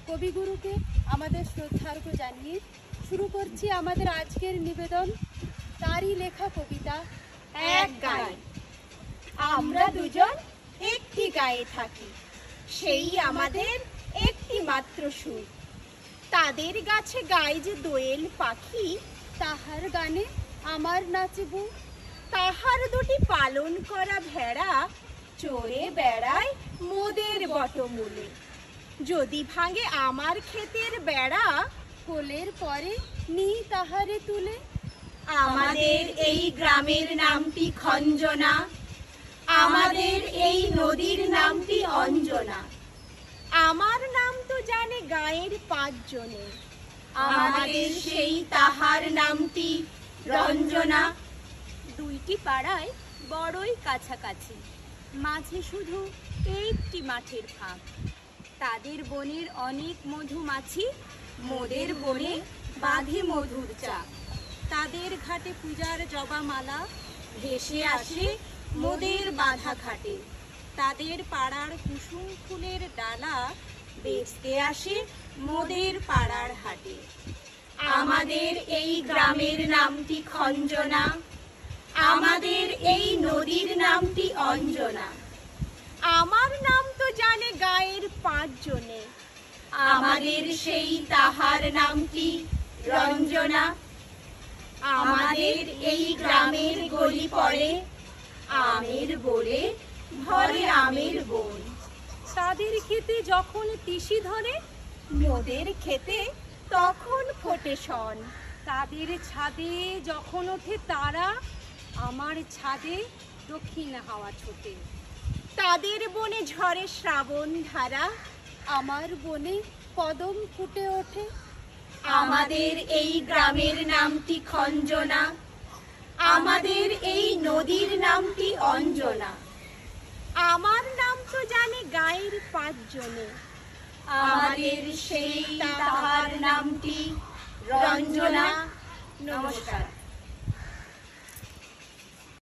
কবিগুরুকে আমাদের শ্রদ্ধার্ঘ্য জানিয়ে শুরু করছি আমাদের আজকের নিবেদন। তারই লেখা কবিতা এক গায়ে। আমরা দুজন একটি গায়ে থাকি, সেই আমাদের একটি মাত্র সুর। তাদের গাছে গায়ে যে দোয়েল পাখি, তাহার গানে আমার নাচব। তাহার দুটি পালন করা ভেড়া চড়ে বেড়ায় মোদের বটমূলে। যদি ভাঙে আমার ক্ষেতের বেড়া, কোলের পরে নি তাহারে তুলে। আমাদের এই গ্রামের নামটি খঞ্জনা, আমাদের এই নদীর নামটি অঞ্জনা। আমার নাম তো জানে গায়ের 5 জনে, আমাদের সেই তাহার নামটি রঞ্জনা। দুইটি পাড়ায় বড়ই কাছাকাছি, মাঝে শুধু একটি মাঠের ফাঁক। তাদের বনের অনেক মধুমাছি, মোদের বনে বাঁধে মধুর চাক। তাদের ঘাটে পূজার জবামালা ভেসে আসে মোদের বাঁধা ঘাটে। তাদের পাড়ার কুসুম ফুলের ডালা বেচতে আসে মোদের পাড়ার হাটে। আমাদের এই গ্রামের নামটি খঞ্জনা, আমাদের এই নদীর নামটি অঞ্জনা। আমার নাম তো জানে গায়ের 5 জনে, আমাদের সেই তাহার নামটি রঞ্জনা। আমাদের এই গ্রামের গলি পড়ে আমের বোলে, ভরে আমের বন। তাদের খেতে যখন তিসি ধরে, মোদের খেতে তখন ফোটে শন। তাদের ছাদে যখন ওঠে তারা, আমার ছাদে দক্ষিণ হাওয়া ছোটে। তাদের বনে ঝরে শ্রাবণ ধারা, আমার বনে কদম ফুটে ওঠে। আমাদের এই গ্রামের নামটি খঞ্জনা, আমাদের এই নদীর নামটি অঞ্জনা। আমার নাম তো জানে গায়ের 5 জনে, আমাদের সেই তাহার নামটি রঞ্জনা। নমস্কার।